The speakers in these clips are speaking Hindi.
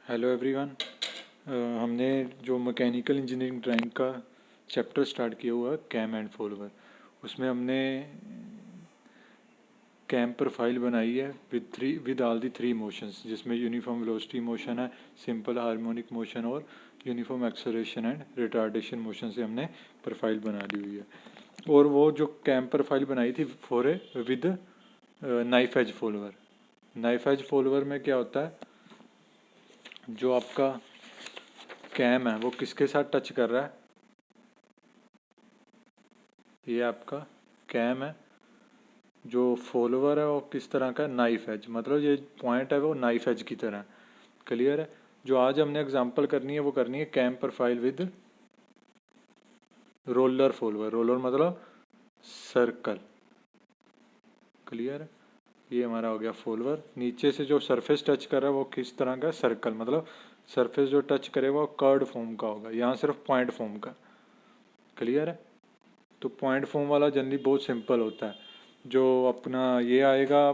Hello everyone. हमने जो मैकेनिकल इंजीनियरिंग ड्राइंग का चैप्टर स्टार्ट किया हुआ है कैम एंड फॉलोवर, उसमें हमने कैम प्रोफाइल बनाई है with all the three motions, जिसमें यूनिफॉर्म वेलोसिटी मोशन है, सिंपल हार्मोनिक मोशन और uniform acceleration and retardation motion से हमने प्रोफाइल बना ली हुई है। और वो जो कैम प्रोफाइल बनाई थी for a with knife edge follower. Knife edge follower में क्या होता है, जो आपका कैम है वो किसके साथ टच कर रहा है, ये आपका कैम है। जो फॉलोवर है वो किस तरह का, नाइफ एज, मतलब ये पॉइंट है वो नाइफ एज की तरह। क्लियर है। जो आज हमने एग्जांपल करनी है वो करनी है cam profile with roller follower. Roller मतलब सर्कल। क्लियर है। ये हमारा हो गया फॉलोवर। नीचे से जो सरफेस टच कर रहा है वो किस तरह का, सर्कल, मतलब सरफेस जो टच करेगा वो कर्ड फॉर्म का होगा, यहाँ सिर्फ पॉइंट फॉर्म का। क्लियर है। तो पॉइंट फॉर्म वाला जनरली बहुत सिंपल होता है। जो अपना ये आएगा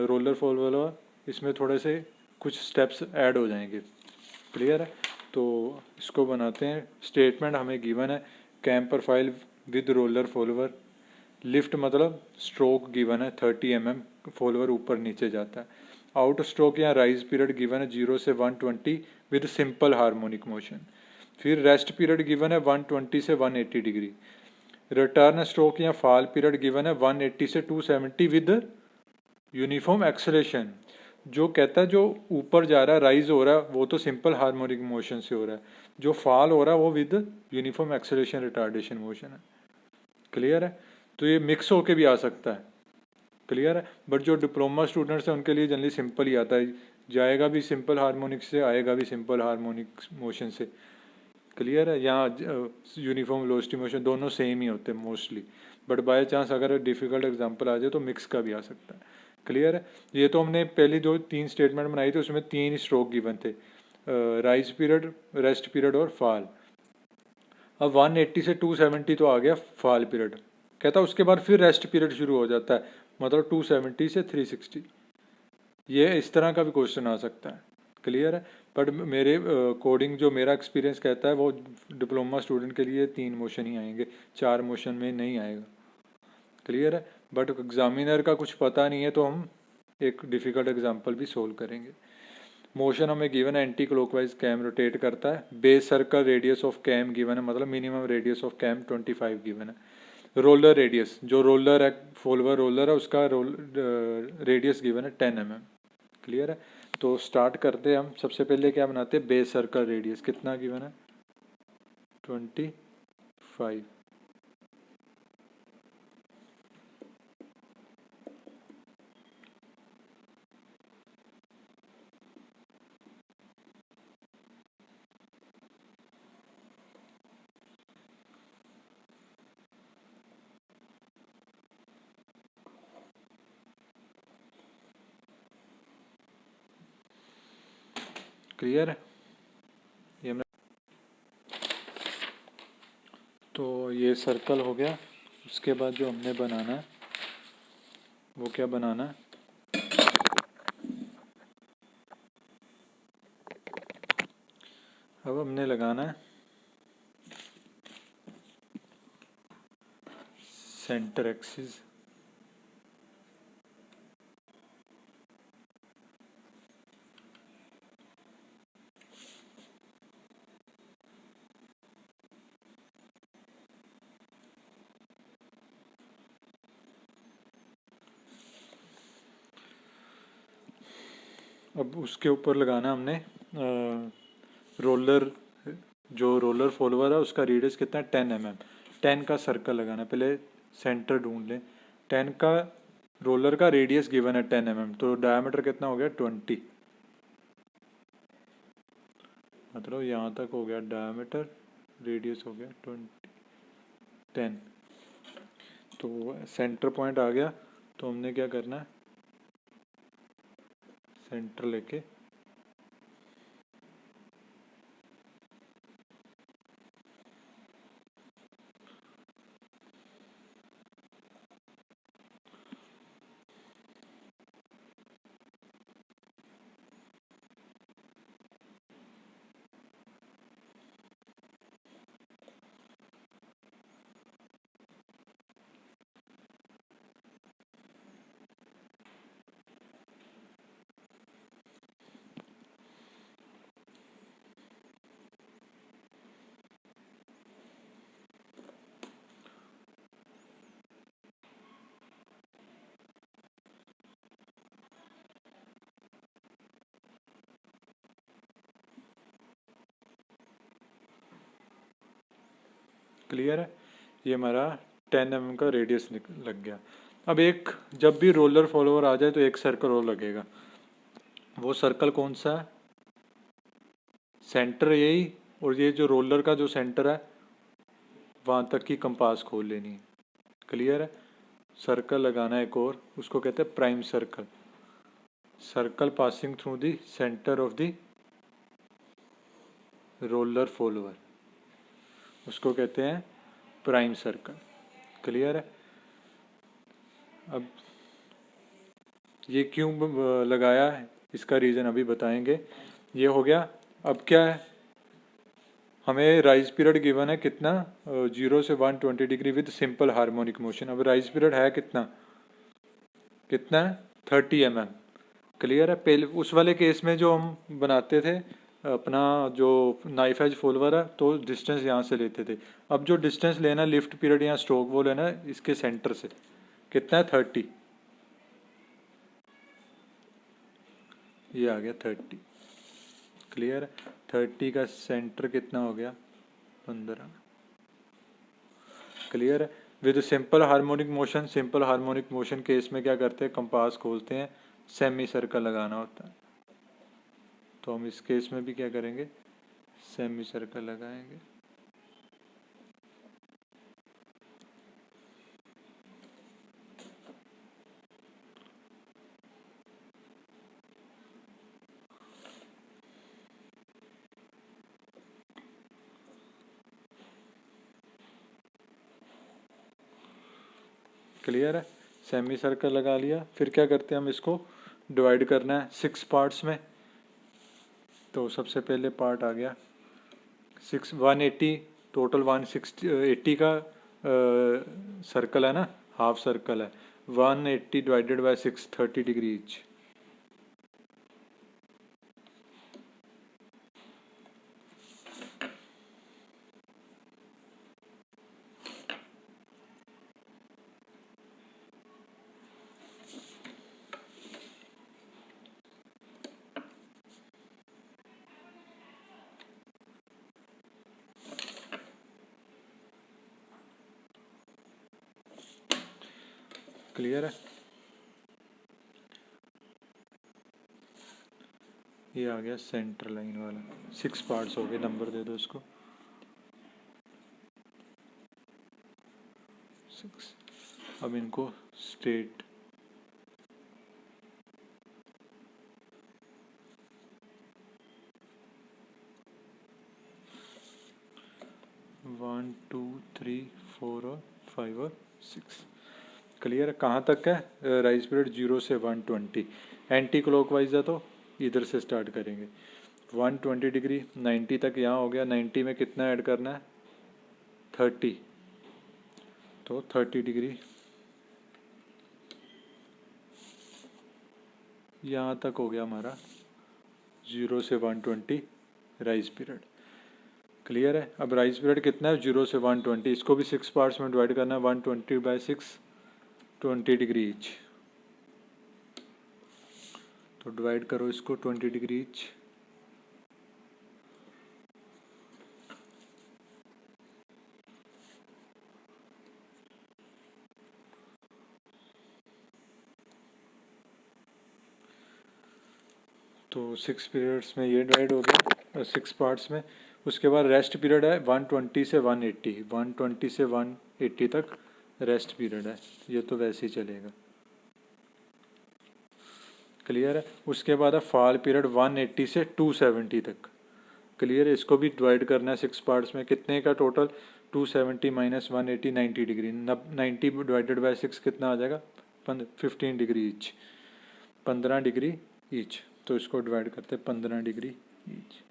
रोलर फॉलोवर, इसमें थोड़े से कुछ स्टेप्स ऐड हो जाएंगे। क्लियर है। तो इसको बनाते हैं। स्टेटमेंट हमें गिवन है cam profile with roller follower. Lift मतलब स्ट्रोक गिवन है 30 mm, फॉलोवर ऊपर नीचे जाता है। आउट स्ट्रोक या राइज पीरियड गिवन है 0 से 120 विद सिंपल हार्मोनिक मोशन। फिर रेस्ट पीरियड गिवन है 120 से 180 डिग्री। रिटर्न स्ट्रोक या फॉल पीरियड गिवन है 180 से 270 विद यूनिफॉर्म एक्सेलेरेशन। जो कहता है जो ऊपर जा रहा है, राइज हो रहा है, वो तो सिंपल हार्मोनिक मोशन से हो रहा है। जो फॉल हो रहा है वो with uniform acceleration retardation motion है। क्लियर है। तो ये मिक्स होके भी आ सकता है। क्लियर है। बट जो डिप्लोमा स्टूडेंट्स हैं उनके लिए जनरली सिंपल ही आता है, जाएगा भी सिंपल हार्मोनिक से, आएगा भी सिंपल हार्मोनिक मोशन से। क्लियर है। यहाँ यूनिफॉर्म वेलोसिटी मोशन दोनों सेम ही होते हैं मोस्टली, बट बाय चांस अगर डिफ़िकल्ट एग्जांपल आ जाए तो मिक्स का भी आ सकता है। क्लियर है। ये तो हमने पहली जो 3 स्टेटमेंट बनाई थी उसमें 3 स्ट्रोक गिवन थे, राइज पीरियड, रेस्ट पीरियड और फॉल। अब 180 से 270 तो आ गया फॉल पीरियड, कहता उसके बाद फिर रेस्ट पीरियड शुरू हो जाता है, मतलब 270 से 360। ये इस तरह का भी क्वेश्चन आ सकता है। क्लियर है। बट मेरे कोडिंग जो मेरा एक्सपीरियंस कहता है वो डिप्लोमा स्टूडेंट के लिए 3 मोशन ही आएंगे, 4 मोशन में नहीं आएगा। क्लियर है। बट एग्जामिनर का कुछ पता नहीं है तो हम एक डिफ़िकल्ट एग्जांपल भी सोल्व करेंगे। मोशन हमें गिवन है एंटी क्लॉकवाइज कैम रोटेट करता है। Base circle radius of cam given है, मतलब minimum radius of cam 25 given है। रोलर रेडियस, जो रोलर है, फॉलोवर रोलर है, उसका रेडियस गिवन है 10 mm। क्लियर है। तो स्टार्ट करते हैं हम। सबसे पहले क्या बनाते हैं, बेस सर्कल रेडियस कितना गिवन है, 25। क्लियर है। ये तो ये सर्कल हो गया। उसके बाद जो हमने बनाना है वो क्या बनाना है, अब हमने लगाना है सेंटर एक्सिस। अब उसके ऊपर लगाना हमने रोलर, जो रोलर फॉलोवर है उसका रेडियस कितना है, 10 mm। 10 का सर्कल लगाना है। पहले सेंटर ढूंढ लें। 10 का रोलर का रेडियस गिवन है 10 mm, तो डायमीटर कितना हो गया 20, मतलब यहाँ तक हो गया डायमीटर, रेडियस हो गया 10। तो सेंटर पॉइंट आ गया। तो हमने क्या करना है, सेंटर लेके क्लियर है, ये हमारा 10 mm का रेडियस लग गया। अब एक जब भी रोलर फॉलोअर आ जाए तो एक सर्कल और लगेगा, वो सर्कल कौन सा है, सेंटर यही, और ये जो रोलर का जो सेंटर है वहाँ तक की कंपास खोल लेनी है। क्लियर है, सर्कल लगाना है एक और, उसको कहते हैं prime circle. Circle passing through the centre of the roller follower, उसको कहते हैं प्राइम सर्कल। क्लियर है। अब ये क्यों लगाया है, इसका रीज़न अभी बताएंगे। ये हो गया। अब क्या है, हमें राइज पीरियड गिवन है कितना, 0 से 120 degree with simple harmonic motion. अब राइज पीरियड है कितना, कितना है 30 mm। क्लियर है। पहले उस वाले केस में जो हम बनाते थे अपना जो नाइफ एज फॉलोअर है तो डिस्टेंस यहाँ से लेते थे। अब जो डिस्टेंस लेना लिफ्ट पीरियड या स्ट्रोक वो लेना है इसके सेंटर से, कितना है 30, ये आ गया 30। क्लियर है। 30 का सेंटर कितना हो गया 15। क्लियर है। With simple harmonic motion, simple harmonic motion case में क्या करते हैं, कंपास खोलते हैं, सेमी सर्कल लगाना होता है। तो हम इस केस में भी क्या करेंगे, सेमी सर्कल लगाएंगे। क्लियर है, सेमी सर्कल लगा लिया। फिर क्या करते हैं, हम इसको डिवाइड करना है 6 पार्ट्स में। तो सबसे पहले पार्ट आ गया 180, टोटल 180 का सर्कल है ना, हाफ सर्कल है। 180 divided by 6, 30 degree each. Clear है। ये आ गया सेंटर लाइन वाला। 6 पार्ट्स हो गए, नंबर दे दो इसको 6। अब इनको स्ट्रेट वन टू थ्री 4 और 5 और 6। क्लियर है। कहाँ तक है राइज पीरियड, 0 से 120। एंटी क्लॉकवाइज है तो इधर से स्टार्ट करेंगे। 120 डिग्री 90 तक यहाँ हो गया। 90 में कितना ऐड करना है 30, तो 30 डिग्री यहाँ तक हो गया हमारा 0 से 120 राइज पीरियड। क्लियर है। अब राइज पीरियड कितना है 0 से 120, इसको भी 6 पार्ट्स में डिवाइड करना है। 120 बाय 6, 20 डिग्री ईच। तो डिवाइड करो इसको 20 डिग्री ईच। तो 6 पीरियड्स में ये डिवाइड हो गया 6 पार्ट्स में। उसके बाद रेस्ट पीरियड है 120 से 180, 120 से 180 तक रेस्ट पीरियड है, ये तो वैसे ही चलेगा। क्लियर है। उसके बाद है फॉल पीरियड 180 से 270 तक। क्लियर है। इसको भी डिवाइड करना है 6 पार्ट्स में। कितने का total, 270 minus 180, 90 degree. 90 divided by 6 कितना आ जाएगा 15 डिग्री ईच, 15 डिग्री ईच। तो इसको डिवाइड करते हैं 15 डिग्री ईच।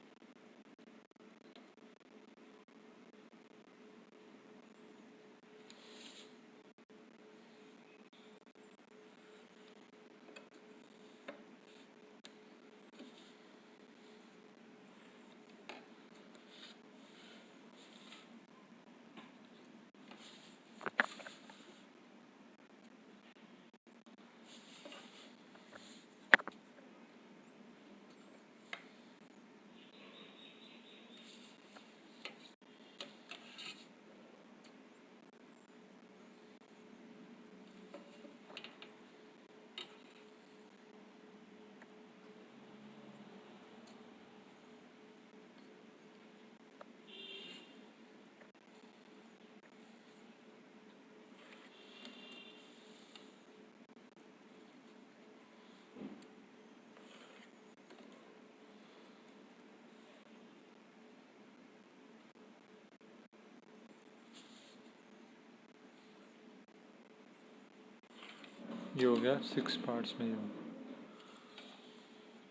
ये हो गया 6 पार्ट्स में, ये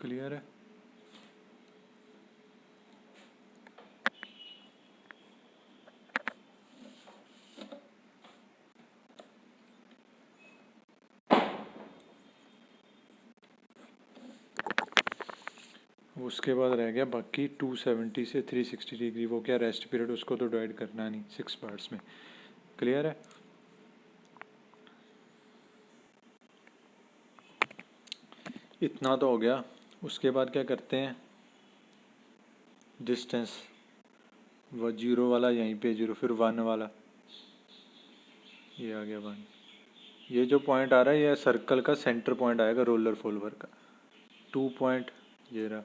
क्लियर है। उसके बाद रह गया बाकी 270 से 360 डिग्री, वो क्या रेस्ट पीरियड, उसको तो डिवाइड करना नहीं 6 पार्ट्स में, क्लियर है। इतना तो हो गया। उसके बाद क्या करते हैं, डिस्टेंस, वो 0 वाला यहीं पे 0, फिर 1 वाला, ये आ गया 1। ये जो पॉइंट आ रहा है ये सर्कल का सेंटर पॉइंट आएगा रोलर फॉलोवर का। 2 पॉइंट ये रहा,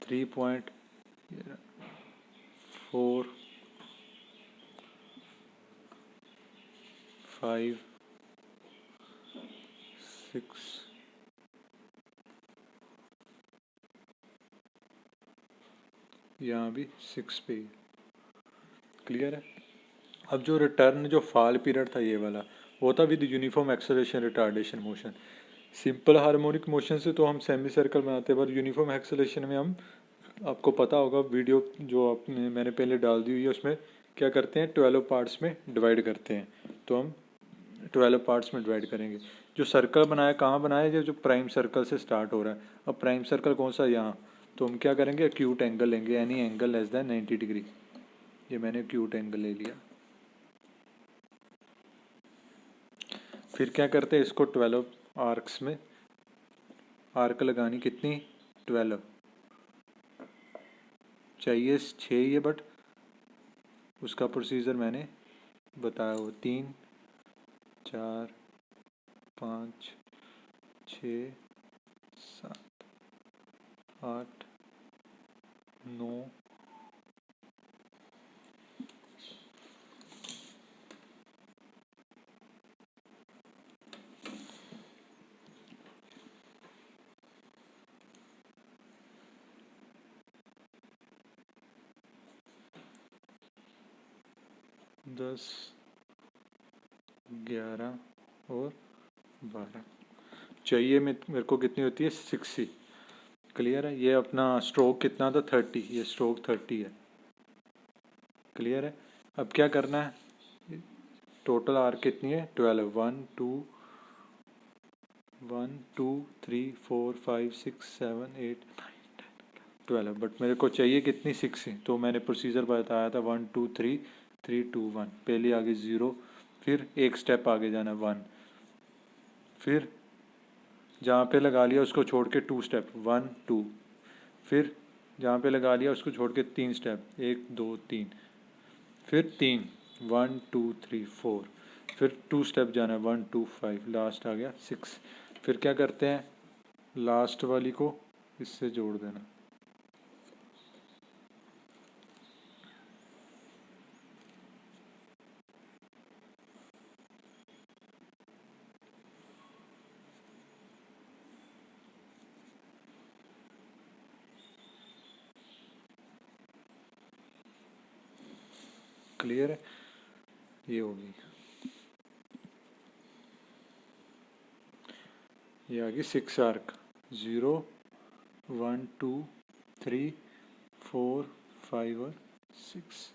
3 पॉइंट ये रहा, 4 5 6 यहाँ भी 6 पे, क्लियर है। अब जो रिटर्न जो फॉल पीरियड था ये वाला, वो था with uniform acceleration retardation motion. Simple harmonic motion से तो हम सेमी सर्कल बनाते हैं, पर यूनिफॉर्म एक्सेलरेशन में हम, आपको पता होगा वीडियो जो आपने मैंने पहले डाल दी हुई है, उसमें क्या करते हैं 12 पार्ट्स में डिवाइड करते हैं, तो हम 12 पार्ट्स में डिवाइड करेंगे। जो सर्कल बनाया कहाँ बनाया, जो प्राइम सर्कल से स्टार्ट हो रहा है। अब प्राइम सर्कल कौन सा, यहाँ, तो हम क्या करेंगे एक्यूट एंगल लेंगे, any angle less than 90 degree. ये मैंने एक्यूट एंगल ले लिया। फिर क्या करते हैं, इसको 12 आर्क्स में आर्क लगानी, कितनी 12 चाहिए, 6 ये, बट उसका प्रोसीजर मैंने बताया वो 3 4 5 6 7 8 9 10 11 और 12 चाहिए। मेरे को कितनी होती है 60, क्लियर है। ये अपना स्ट्रोक कितना था 30, ये स्ट्रोक 30 है, क्लियर है। अब क्या करना है, टोटल आर्क कितनी है 12, 1 2 1 2 3 4 5 6 7 8 12, बट मेरे को चाहिए कितनी 6, तो मैंने प्रोसीजर बताया था 1 2 3 3 2 1, पहले आगे 0, फिर एक स्टेप आगे जाना 1, फिर जहाँ पे लगा लिया उसको छोड़ के 2 स्टेप 1 2, फिर जहाँ पे लगा लिया उसको छोड़ के 3 स्टेप 1 2 3, फिर 3 1 2 3 4, फिर 2 स्टेप जाना 1 2 5, लास्ट आ गया 6। फिर क्या करते हैं, लास्ट वाली को इससे जोड़ देना, क्लियर है। ये होगी, ये आ गई 6 आर्क, 0 1 2 3 4 5 और 6।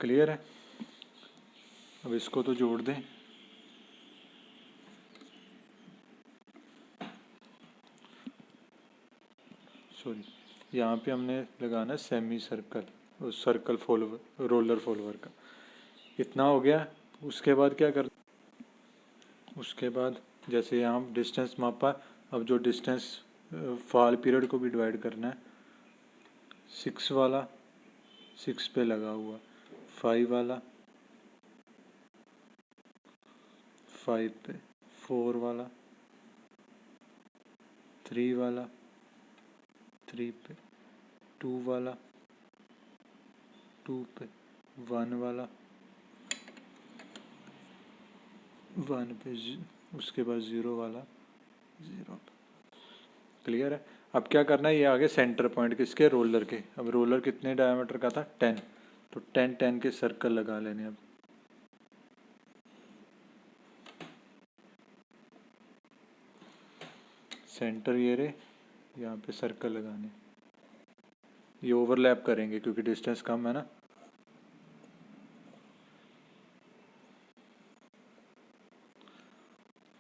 क्लियर है। अब इसको तो जोड़ दें, सॉरी, यहाँ पे हमने लगाना semi circle, circle follower roller follower का, इतना हो गया। उसके बाद क्या कर, उसके बाद जैसे यहाँ डिस्टेंस मापा, अब जो डिस्टेंस फॉल पीरियड को भी डिवाइड करना है, 6 वाला 6 पे लगा हुआ, 5 वाला 5 पे, 4 वाला 3 वाला 3 पे, 2 वाला 2 पे, 1 वाला 1 पे उसके बाद 0 वाला 0। क्लियर है। अब क्या करना है, ये आगे सेंटर पॉइंट किसके, रोलर के। अब रोलर कितने डायमीटर का था, 10, तो 10 10 के सर्कल लगा लेने। अब सेंटर ये रे, यहाँ पे सर्कल लगाने, ये ओवरलैप करेंगे क्योंकि डिस्टेंस कम है ना।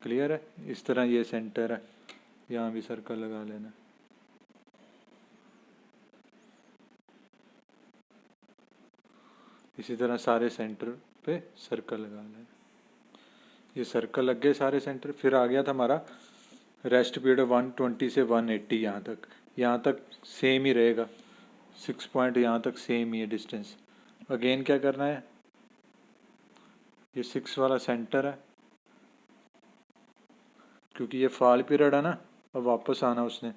क्लियर है। इस तरह ये सेंटर है, यहाँ भी सर्कल लगा लेना। इसी तरह सारे सेंटर पे सर्कल लगा लेना। ये सर्कल लग गए सारे सेंटर। फिर आ गया था हमारा रेस्ट पीरियड 120 से 180। यहाँ तक सेम ही रहेगा, 6 पॉइंट यहाँ तक सेम ही है डिस्टेंस। अगेन क्या करना है, ये 6 वाला सेंटर है क्योंकि ये फॉल पीरियड है ना, अब वापस आना उसने।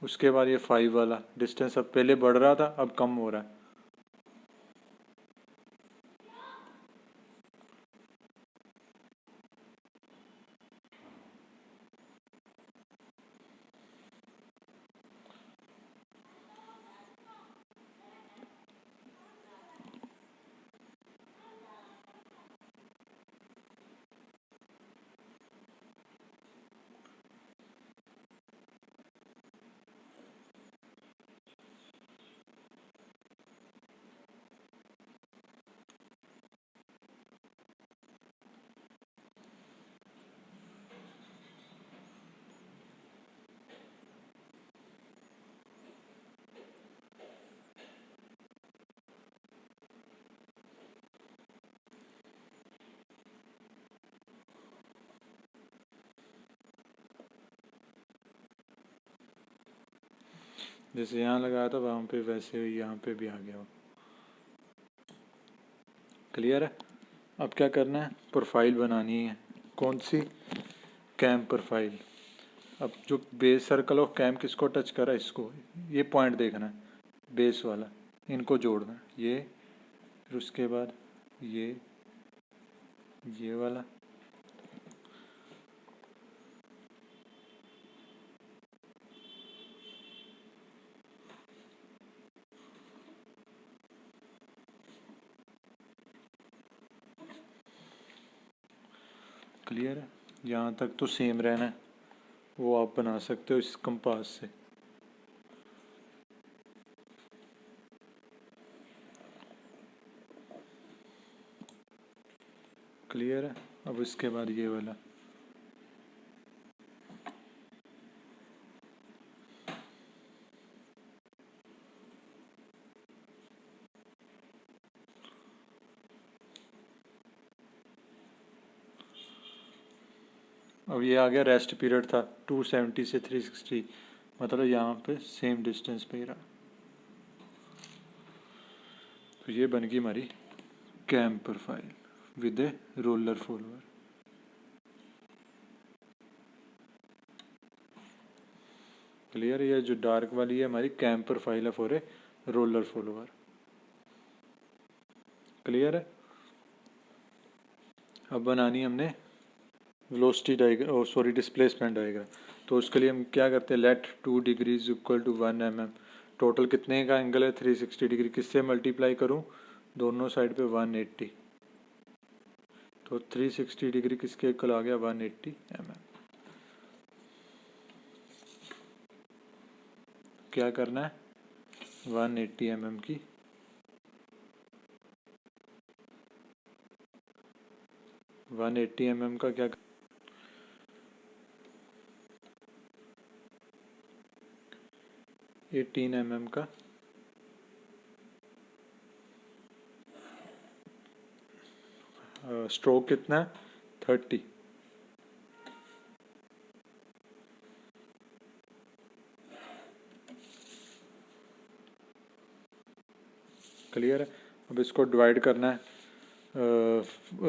उसके बाद ये 5 वाला डिस्टेंस, अब पहले बढ़ रहा था अब कम हो रहा है। जैसे यहाँ लगाया था वहाँ पे, वैसे यहाँ पे भी आ गया। क्लियर है। अब क्या करना है, प्रोफाइल बनानी है। कौन सी, कैम प्रोफाइल। अब जो बेस सर्कल ऑफ कैम किसको टच करा, इसको, ये पॉइंट देखना है बेस वाला, इनको जोड़ना है। ये, फिर उसके बाद ये वाला, क्लियर है। यहाँ तक तो सेम रहना है, वो आप बना सकते हो इस कंपास से। क्लियर है। अब इसके बाद ये वाला, अब ये आ गया रेस्ट पीरियड था 270 से 360, मतलब यहाँ पे सेम डिस्टेंस पे ही रहा। तो ये बन गई हमारी cam profile with a roller follower. Clear है। ये जो डार्क वाली है हमारी कैम प्रोफाइल है for a roller follower. Clear है। अब बनानी हमने velocity diagram, sorry displacement diagram. तो उसके लिए हम क्या करते हैं, let 2 degrees equal to 1 mm। Total कितने का एंगल है, 360 डिग्री। किससे मल्टीप्लाई करूं, दोनों साइड पे 180, तो 360 डिग्री किसके इक्वल आ गया, 180 mm। क्या करना है, 180 mm की 180 mm का क्या, 18 mm का स्ट्रोक कितना है, 30। क्लियर है। अब इसको डिवाइड करना है,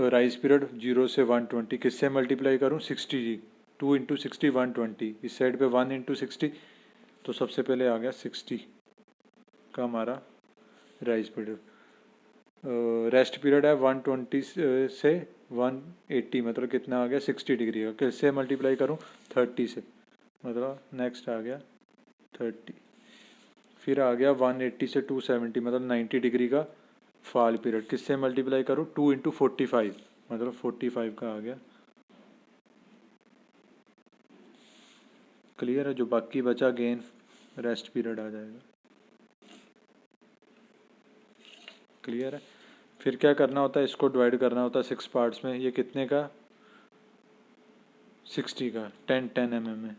राइज पीरियड 0 से 120 किससे मल्टीप्लाई करूँ, 60 जी, 2 इंटू 60 120, इस साइड पे 1 इंटू 60, तो सबसे पहले आ गया 60 का हमारा राइज पीरियड। रेस्ट पीरियड है 120 से 180, मतलब कितना आ गया 60 डिग्री का। किससे मल्टीप्लाई करूँ? 30 से, मतलब नेक्स्ट आ गया 30। फिर आ गया 180 से 270, मतलब 90 डिग्री का फॉल पीरियड। किससे मल्टीप्लाई करूँ? 2 इंटू 45, मतलब 45 का आ गया। क्लियर है? जो बाकी बचा गेन रेस्ट पीरियड आ जाएगा। क्लियर है? फिर क्या करना होता है? इसको डिवाइड करना होता है 6 पार्ट्स में। ये कितने का? 60 का, 10 mm में।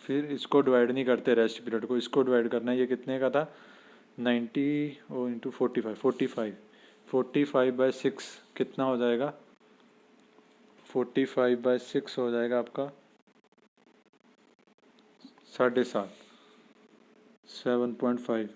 फिर इसको डिवाइड नहीं करते रेस्ट पीरियड को, इसको डिवाइड करना है। ये कितने का था? 90 ओ इंटू 45 कितना हो जाएगा? 45/6 हो जाएगा आपका 7.5, 7.5।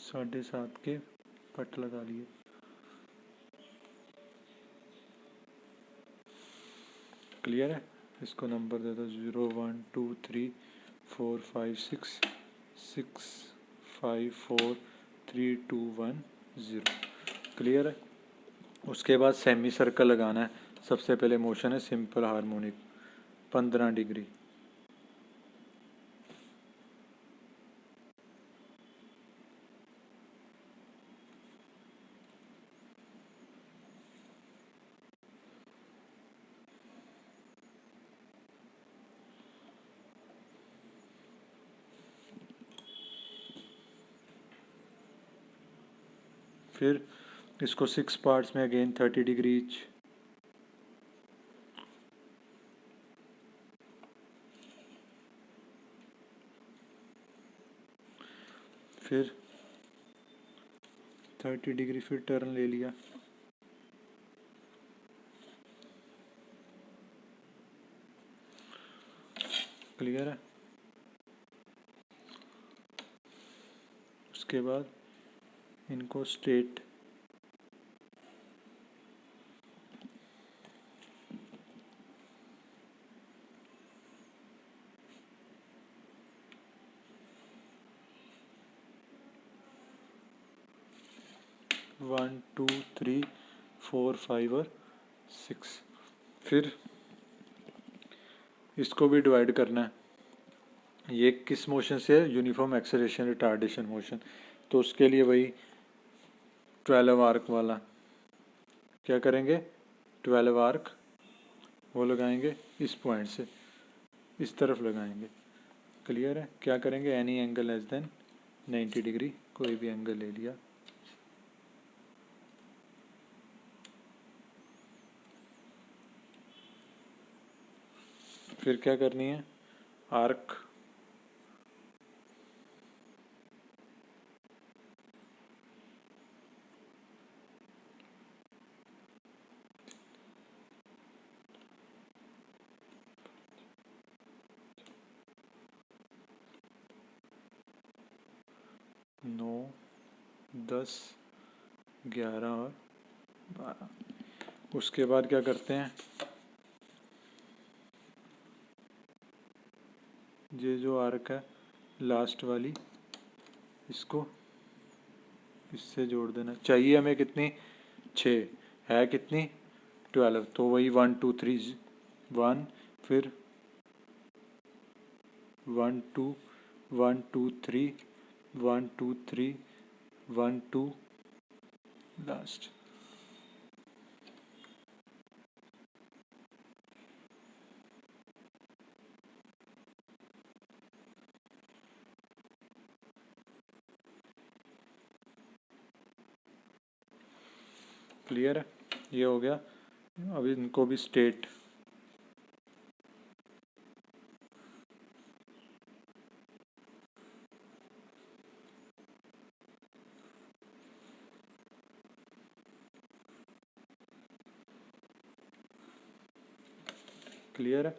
साढ़े सात के कट लगा लिए। क्लियर है? इसको नंबर दे दो 0 1 2 3 4 5 6 6 5 4 3 2 1 0। क्लियर है? उसके बाद सेमी सर्कल लगाना है। सबसे पहले मोशन है सिंपल हार्मोनिक 15 डिग्री। फिर इसको 6 पार्ट्स में अगेन 30 डिग्री ईच। फिर 30 डिग्री फिर टर्न ले लिया। क्लियर है? उसके बाद इनको स्ट्रेट वन टू थ्री 4 5 और 6। फिर इसको भी डिवाइड करना है। ये किस मोशन से है? Uniform acceleration retardation motion. तो उसके लिए वही 12 आर्क वाला क्या करेंगे? 12 आर्क वो लगाएंगे इस पॉइंट से इस तरफ लगाएंगे। क्लियर है? क्या करेंगे? Any angle less than 90 degree, कोई भी एंगल ले लिया। फिर क्या करनी है? आर्क 9, 10, 11 और 12। उसके बाद क्या करते हैं, ये जो आर्क है लास्ट वाली, इसको इससे जोड़ देना। चाहिए हमें कितनी, 6, है कितनी 12, तो वही 1 2 3 1, फिर 1 2 1 2 3 1 2 3 1 2 लास्ट। क्लियर है, ये हो गया। अब इनको भी स्टेट, क्लियर है।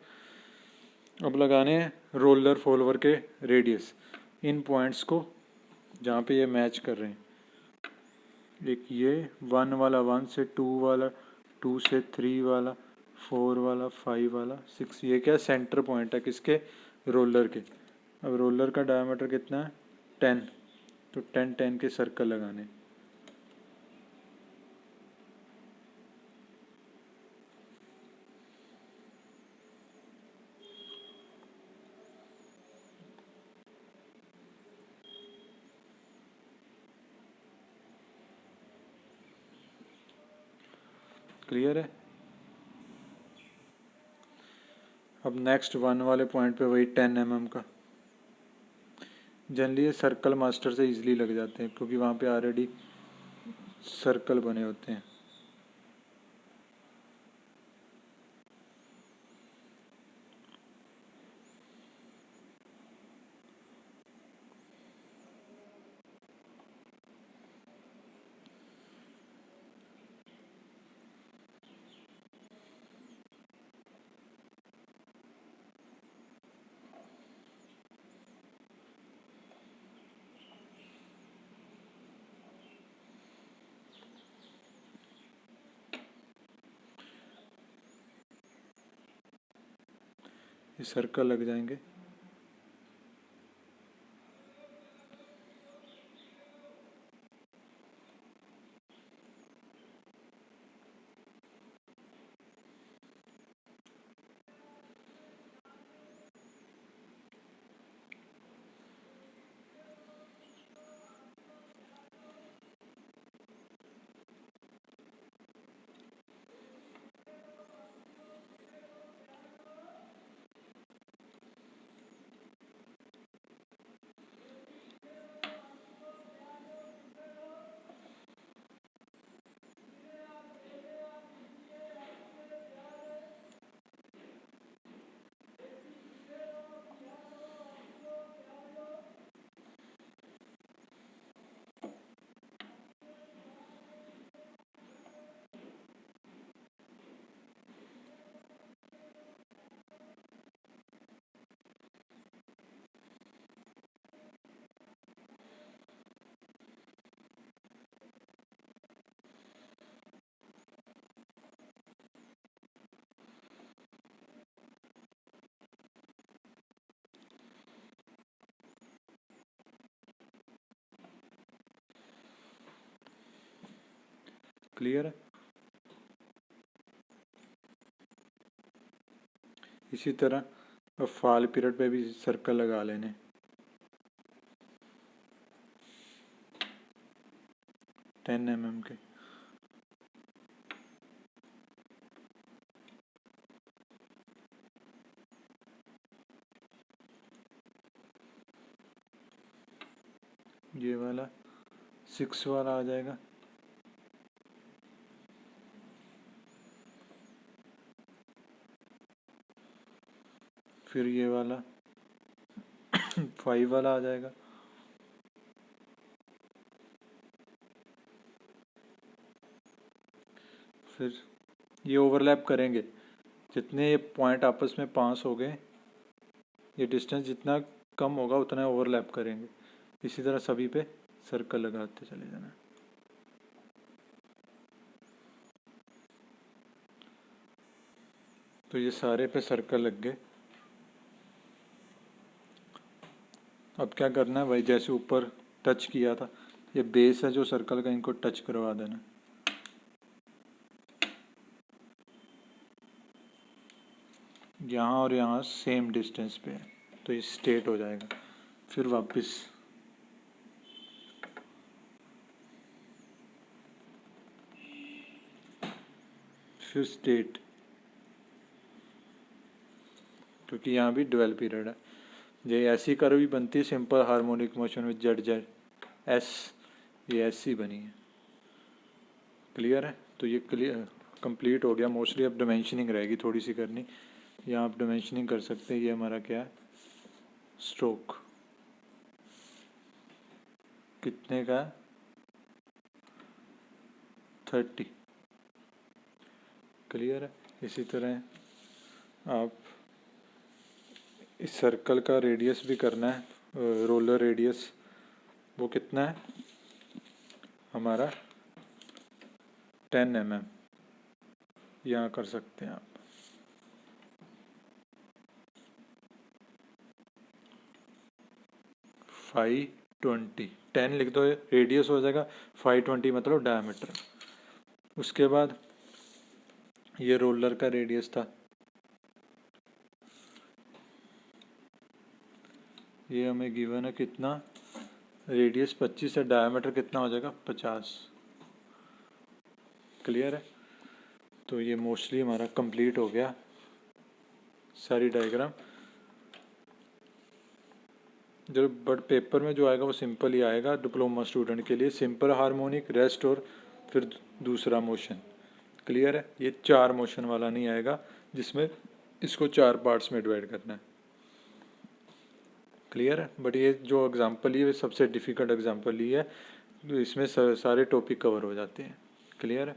अब लगाने हैं रोलर फॉलोवर के रेडियस इन पॉइंट्स को जहाँ पे ये मैच कर रहे हैं। एक ये 1 वाला 1 से 2 वाला, 2 से 3 वाला, 4 वाला, 5 वाला, 6, ये क्या सेंटर पॉइंट है किसके, रोलर के। अब रोलर का डायमीटर कितना है 10, तो 10 10 के सर्कल लगाने। क्लियर है। अब नेक्स्ट 1 वाले पॉइंट पे वही 10 mm का। जनरली ये सर्कल मास्टर से इजीली लग जाते हैं क्योंकि वहाँ पे ऑलरेडी सर्कल बने होते हैं। ये सर्कल लग जाएंगे। क्लियर है। इसी तरह अब फॉल पीरियड पे भी सर्कल लगा लेने। टेन mm के। ये वाला 6 वाला आ जाएगा। फिर ये वाला 5 वाला आ जाएगा। फिर ये ओवरलैप करेंगे, जितने ये पॉइंट आपस में पास हो गए, ये डिस्टेंस जितना कम होगा उतना ओवरलैप करेंगे। इसी तरह सभी पे सर्कल लगाते चले जाना। तो ये सारे पे सर्कल लग गए। अब क्या करना है भाई, जैसे ऊपर टच किया था, ये बेस है जो सर्कल का, इनको टच करवा देना। यहाँ और यहाँ सेम डिस्टेंस पे है, तो ये स्ट्रेट हो जाएगा। फिर वापस फिर स्ट्रेट, क्योंकि यहाँ भी ड्वेल पीरियड है। ये ऐसी कर्व भी बनती है सिंपल हार्मोनिक मोशन में, जेड जेड एस, ये ऐसी बनी है। क्लियर है? तो ये क्लियर कंप्लीट हो गया। मोस्टली अब डिमेंशनिंग रहेगी थोड़ी सी करनी। यहाँ आप डिमेंशनिंग कर सकते हैं। ये हमारा क्या है, स्ट्रोक कितने का है, 30। क्लियर है? इसी तरह आप इस सर्कल का रेडियस भी करना है, रोलर रेडियस वो कितना है हमारा, 10 mm। यहाँ कर सकते हैं आप। फाइव 20, 10 लिख दो, रेडियस हो जाएगा 520, मतलब डायमीटर। उसके बाद ये रोलर का रेडियस था, ये हमें गिवन है कितना, रेडियस 25 है, डायमीटर कितना हो जाएगा 50। क्लियर है? तो ये मोस्टली हमारा कंप्लीट हो गया सारी डायग्राम। जो बट पेपर में जो आएगा वो सिंपल ही आएगा डिप्लोमा स्टूडेंट के लिए, सिंपल हार्मोनिक, रेस्ट और फिर दूसरा मोशन। क्लियर है? ये 4 मोशन वाला नहीं आएगा जिसमें इसको 4 पार्ट्स में डिवाइड करना है। क्लियर है? बट ये जो एग्जांपल है सबसे डिफ़िकल्ट एग्जांपल ही है, तो इसमें सारे टॉपिक कवर हो जाते हैं। क्लियर है?